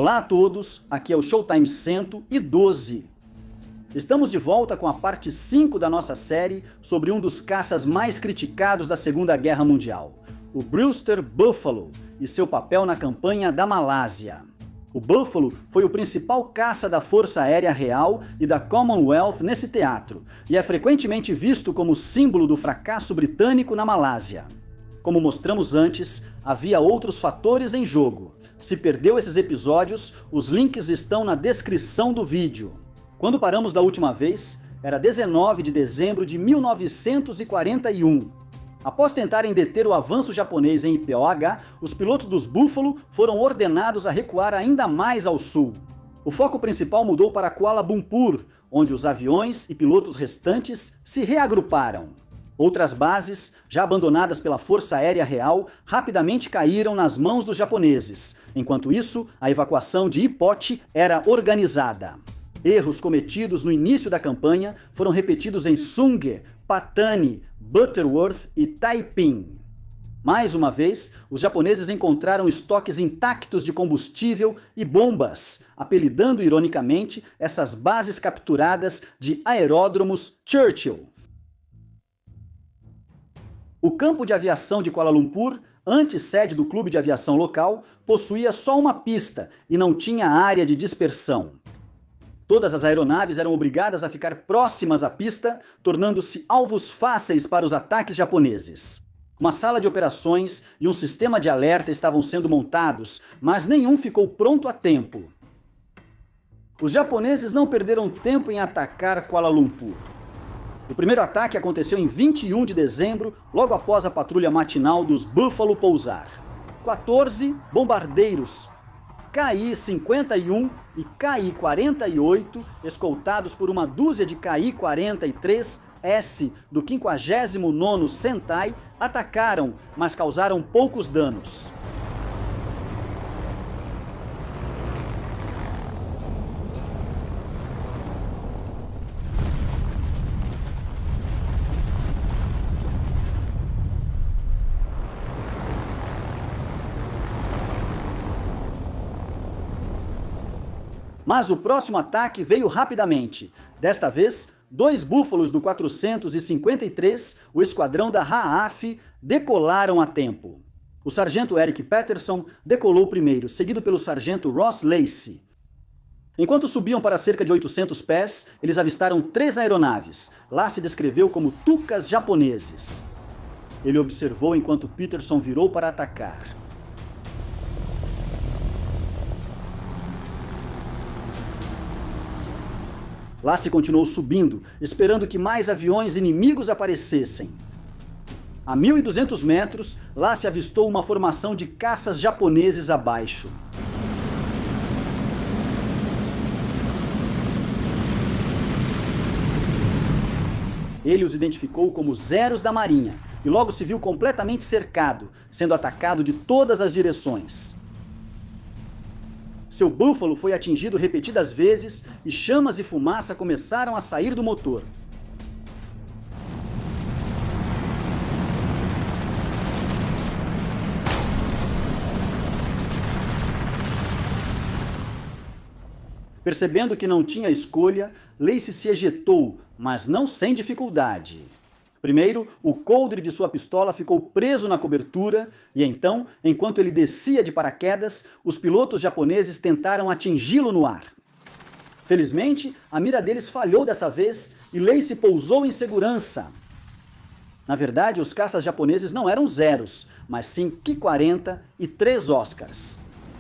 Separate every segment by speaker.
Speaker 1: Olá a todos, aqui é o Showtime 112. Estamos de volta com a parte 5 da nossa série sobre um dos caças mais criticados da Segunda Guerra Mundial, o Brewster Buffalo, e seu papel na campanha da Malásia. O Buffalo foi o principal caça da Força Aérea Real e da Commonwealth nesse teatro, e é frequentemente visto como símbolo do fracasso britânico na Malásia. Como mostramos antes, havia outros fatores em jogo. Se perdeu esses episódios, os links estão na descrição do vídeo. Quando paramos da última vez, era 19 de dezembro de 1941. Após tentarem deter o avanço japonês em Ippoh, os pilotos dos Buffalo foram ordenados a recuar ainda mais ao sul. O foco principal mudou para Kuala Lumpur, onde os aviões e pilotos restantes se reagruparam. Outras bases, já abandonadas pela Força Aérea Real, rapidamente caíram nas mãos dos japoneses. Enquanto isso, a evacuação de Ipot era organizada. Erros cometidos no início da campanha foram repetidos em Sungge, Patani, Butterworth e Taiping. Mais uma vez, os japoneses encontraram estoques intactos de combustível e bombas, apelidando ironicamente essas bases capturadas de aeródromos Churchill. O campo de aviação de Kuala Lumpur, antes sede do clube de aviação local, possuía só uma pista e não tinha área de dispersão. Todas as aeronaves eram obrigadas a ficar próximas à pista, tornando-se alvos fáceis para os ataques japoneses. Uma sala de operações e um sistema de alerta estavam sendo montados, mas nenhum ficou pronto a tempo. Os japoneses não perderam tempo em atacar Kuala Lumpur. O primeiro ataque aconteceu em 21 de dezembro, logo após a patrulha matinal dos Buffalo pousar. 14 bombardeiros KI-51 e KI-48, escoltados por uma dúzia de KI-43S do 59º Sentai, atacaram, mas causaram poucos danos. Mas o próximo ataque veio rapidamente. Desta vez, 2 búfalos do 453, o esquadrão da RAAF, decolaram a tempo. O sargento Eric Patterson decolou primeiro, seguido pelo sargento Ross Lacey. Enquanto subiam para cerca de 800 pés, eles avistaram 3 aeronaves. Lá se descreveu como tucas japoneses. Ele observou enquanto Patterson virou para atacar. Lacey continuou subindo, esperando que mais aviões inimigos aparecessem. A 1.200 metros, Lacey avistou uma formação de caças japoneses abaixo. Ele os identificou como Zeros da Marinha e logo se viu completamente cercado, sendo atacado de todas as direções. Seu Buffalo foi atingido repetidas vezes e chamas e fumaça começaram a sair do motor. Percebendo que não tinha escolha, Lacey se ejetou, mas não sem dificuldade. Primeiro, o coldre de sua pistola ficou preso na cobertura e então, enquanto ele descia de paraquedas, os pilotos japoneses tentaram atingi-lo no ar. Felizmente, a mira deles falhou dessa vez e Lacey pousou em segurança. Na verdade, os caças japoneses não eram Zeros, mas sim Ki-40 e 3 Oscars.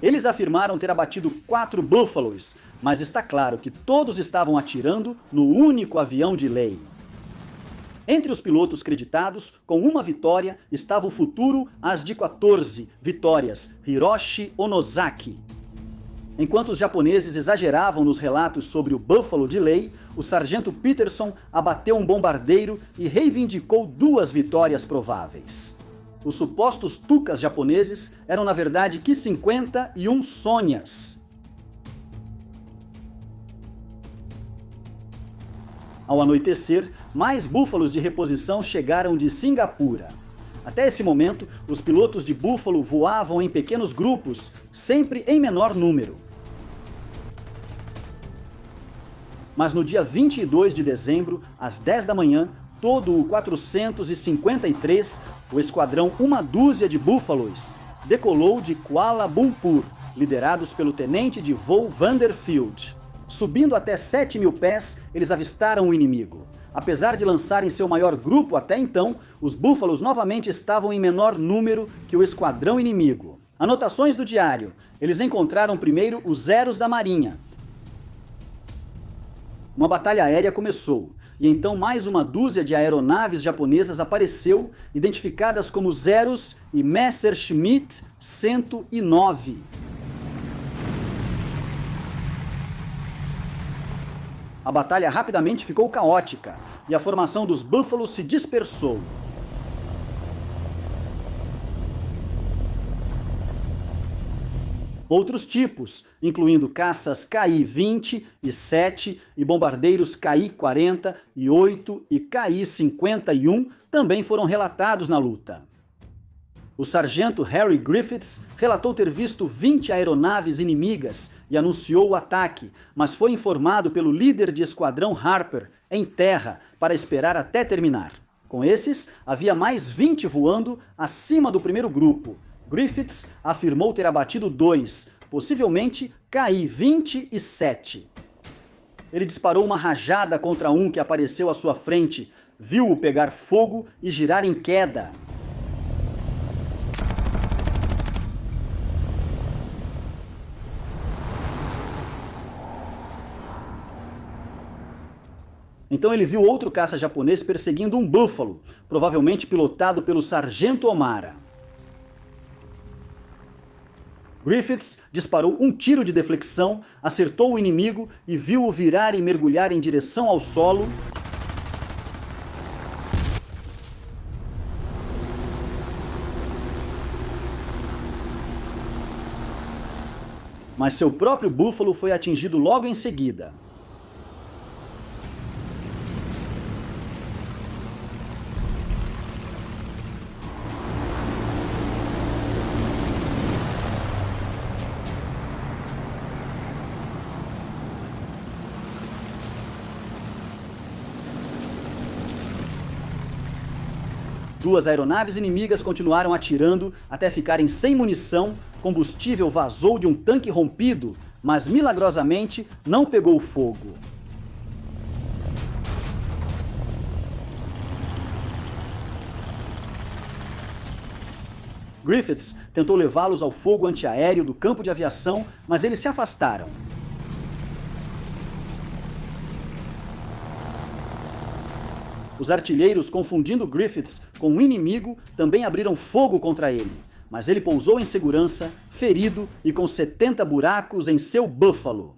Speaker 1: Eles afirmaram ter abatido 4 Buffalos, mas está claro que todos estavam atirando no único avião de lei. Entre os pilotos creditados, com uma vitória, estava o futuro AS-14 vitórias, Hiroshi Onozaki. Enquanto os japoneses exageravam nos relatos sobre o Buffalo de lei, o sargento Patterson abateu um bombardeiro e reivindicou 2 vitórias prováveis. Os supostos tucas japoneses eram na verdade Ki-50 e um Sonyas. Ao anoitecer, mais búfalos de reposição chegaram de Singapura. Até esse momento, os pilotos de Buffalo voavam em pequenos grupos, sempre em menor número. Mas no dia 22 de dezembro, às 10 da manhã, todo o 453, o esquadrão Uma Dúzia de Búfalos, decolou de Kuala Lumpur, liderados pelo tenente de voo Vanderfield. Subindo até 7.000 pés, eles avistaram o inimigo. Apesar de lançarem seu maior grupo até então, os búfalos novamente estavam em menor número que o esquadrão inimigo. Anotações do diário. Eles encontraram primeiro os Zeros da Marinha. Uma batalha aérea começou, e então mais uma dúzia de aeronaves japonesas apareceu, identificadas como Zeros e Messerschmitt 109. A batalha rapidamente ficou caótica, e a formação dos búfalos se dispersou. Outros tipos, incluindo caças KI-20 e 7 e bombardeiros KI-40 e 8 e KI-51, também foram relatados na luta. O sargento Harry Griffiths relatou ter visto 20 aeronaves inimigas e anunciou o ataque, mas foi informado pelo líder de esquadrão Harper, em terra, para esperar até terminar. Com esses, havia mais 20 voando acima do primeiro grupo. Griffiths afirmou ter abatido 2, possivelmente KI-20 e 7. Ele disparou uma rajada contra um que apareceu à sua frente, viu-o pegar fogo e girar em queda. Então ele viu outro caça japonês perseguindo um búfalo, provavelmente pilotado pelo sargento O'Mara. Griffiths disparou um tiro de deflexão, acertou o inimigo e viu-o virar e mergulhar em direção ao solo. Mas seu próprio búfalo foi atingido logo em seguida. Duas aeronaves inimigas continuaram atirando até ficarem sem munição, combustível vazou de um tanque rompido, mas milagrosamente não pegou fogo. Griffiths tentou levá-los ao fogo antiaéreo do campo de aviação, mas eles se afastaram. Os artilheiros, confundindo Griffiths com um inimigo, também abriram fogo contra ele, mas ele pousou em segurança, ferido e com 70 buracos em seu búfalo.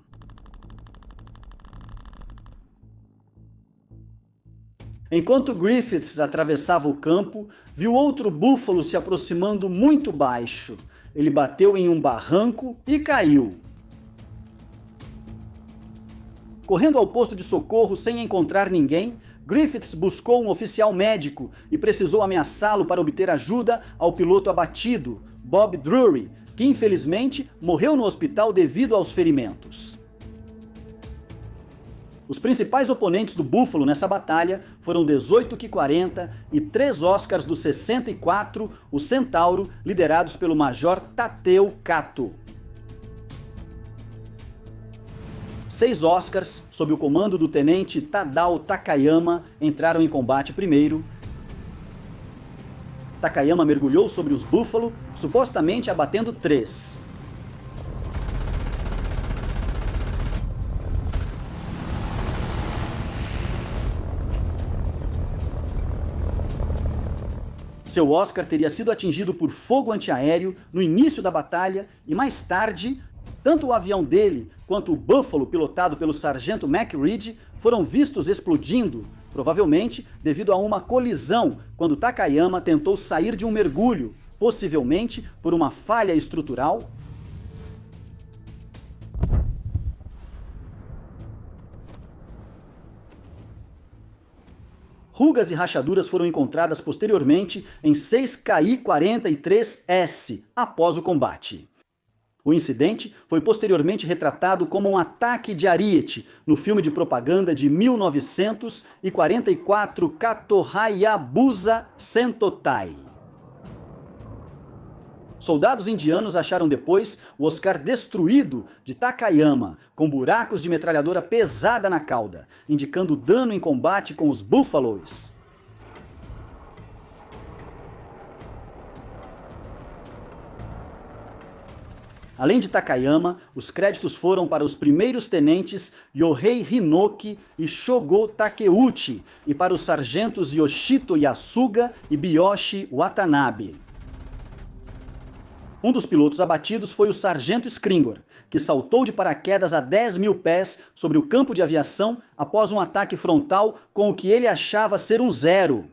Speaker 1: Enquanto Griffiths atravessava o campo, viu outro búfalo se aproximando muito baixo. Ele bateu em um barranco e caiu. Correndo ao posto de socorro sem encontrar ninguém, Griffiths buscou um oficial médico e precisou ameaçá-lo para obter ajuda ao piloto abatido, Bob Drury, que infelizmente morreu no hospital devido aos ferimentos. Os principais oponentes do Búfalo nessa batalha foram 18 Ki-40 e 3 Oscars do 64, o Centauro, liderados pelo Major Tateo Kato. 6 Oscars, sob o comando do tenente Tadao Takayama, entraram em combate primeiro. Takayama mergulhou sobre os Búfalo, supostamente abatendo 3. Seu Oscar teria sido atingido por fogo antiaéreo no início da batalha e mais tarde, tanto o avião dele quanto o Buffalo, pilotado pelo sargento McReed, foram vistos explodindo, provavelmente devido a uma colisão quando Takayama tentou sair de um mergulho, possivelmente por uma falha estrutural. Rugas e rachaduras foram encontradas posteriormente em 6 Ki-43S após o combate. O incidente foi posteriormente retratado como um ataque de ariete no filme de propaganda de 1944 Kato Hayabusa Sentotai. Soldados indianos acharam depois o Oscar destruído de Takayama, com buracos de metralhadora pesada na cauda, indicando dano em combate com os Buffaloes. Além de Takayama, os créditos foram para os primeiros tenentes Yohei Hinoki e Shogo Takeuchi e para os sargentos Yoshito Yasuga e Biyoshi Watanabe. Um dos pilotos abatidos foi o sargento Scringor, que saltou de paraquedas a 10.000 pés sobre o campo de aviação após um ataque frontal com o que ele achava ser um zero.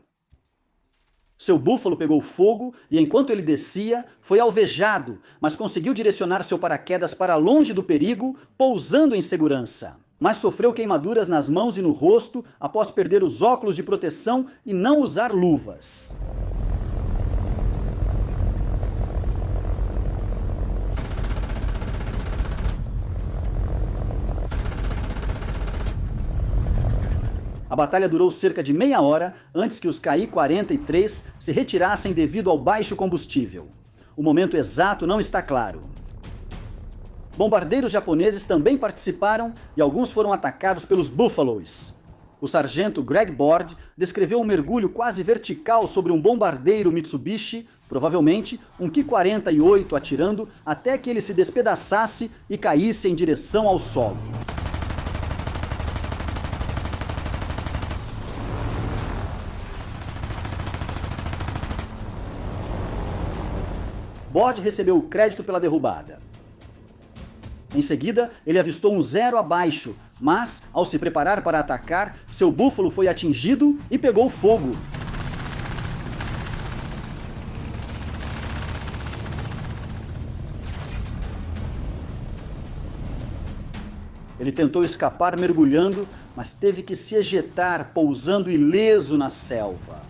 Speaker 1: Seu búfalo pegou fogo e, enquanto ele descia, foi alvejado, mas conseguiu direcionar seu paraquedas para longe do perigo, pousando em segurança. Mas sofreu queimaduras nas mãos e no rosto após perder os óculos de proteção e não usar luvas. A batalha durou cerca de meia hora antes que os Ki-43 se retirassem devido ao baixo combustível. O momento exato não está claro. Bombardeiros japoneses também participaram e alguns foram atacados pelos Buffaloes. O sargento Greg Board descreveu um mergulho quase vertical sobre um bombardeiro Mitsubishi, provavelmente um Ki-48, atirando até que ele se despedaçasse e caísse em direção ao solo. Board recebeu o crédito pela derrubada. Em seguida, ele avistou um zero abaixo, mas, ao se preparar para atacar, seu búfalo foi atingido e pegou fogo. Ele tentou escapar mergulhando, mas teve que se ejetar, pousando ileso na selva.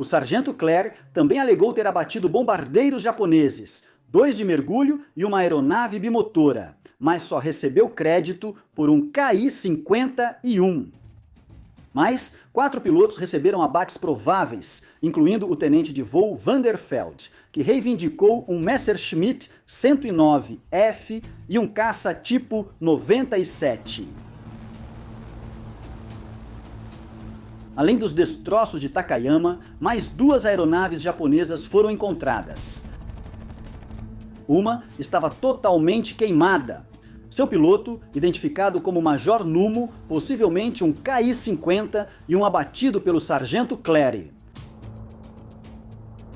Speaker 1: O sargento Clare também alegou ter abatido bombardeiros japoneses, 2 de mergulho e uma aeronave bimotora, mas só recebeu crédito por um Ki-51. Mas 4 pilotos receberam abates prováveis, incluindo o tenente de voo Vanderfeld, que reivindicou um Messerschmitt 109F e um caça tipo 97. Além dos destroços de Takayama, mais 2 aeronaves japonesas foram encontradas. Uma estava totalmente queimada. Seu piloto, identificado como Major Numo, possivelmente um Ki-50 e um abatido pelo sargento Clary.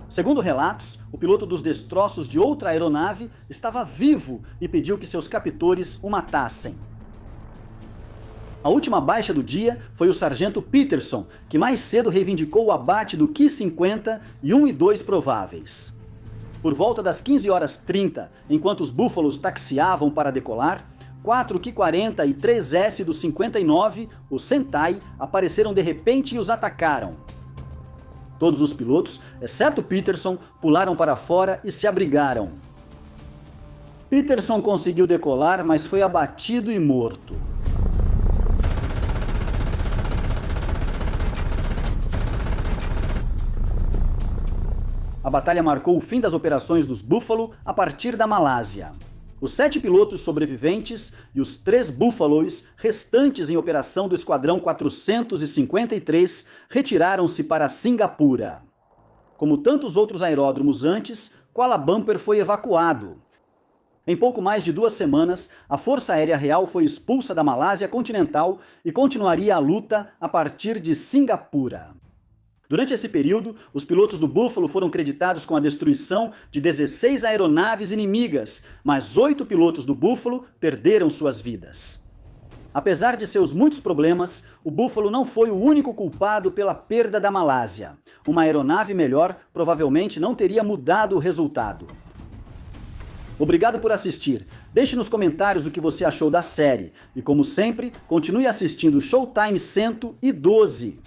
Speaker 1: Segundo relatos, o piloto dos destroços de outra aeronave estava vivo e pediu que seus captores o matassem. A última baixa do dia foi o sargento Peterson, que mais cedo reivindicou o abate do Ki-50 e 1 e 2 prováveis. Por volta das 15h30, enquanto os Búfalos taxiavam para decolar, 4 Ki-40 e 3S do 59, o Sentai, apareceram de repente e os atacaram. Todos os pilotos, exceto Peterson, pularam para fora e se abrigaram. Peterson conseguiu decolar, mas foi abatido e morto. A batalha marcou o fim das operações dos Buffalo a partir da Malásia. Os 7 pilotos sobreviventes e os 3 Buffaloes restantes em operação do Esquadrão 453 retiraram-se para Singapura. Como tantos outros aeródromos antes, Kuala Lumpur foi evacuado. Em pouco mais de 2 semanas, a Força Aérea Real foi expulsa da Malásia continental e continuaria a luta a partir de Singapura. Durante esse período, os pilotos do Buffalo foram creditados com a destruição de 16 aeronaves inimigas, mas 8 pilotos do Buffalo perderam suas vidas. Apesar de seus muitos problemas, o Buffalo não foi o único culpado pela perda da Malásia. Uma aeronave melhor provavelmente não teria mudado o resultado. Obrigado por assistir. Deixe nos comentários o que você achou da série. E como sempre, continue assistindo Showtime 112.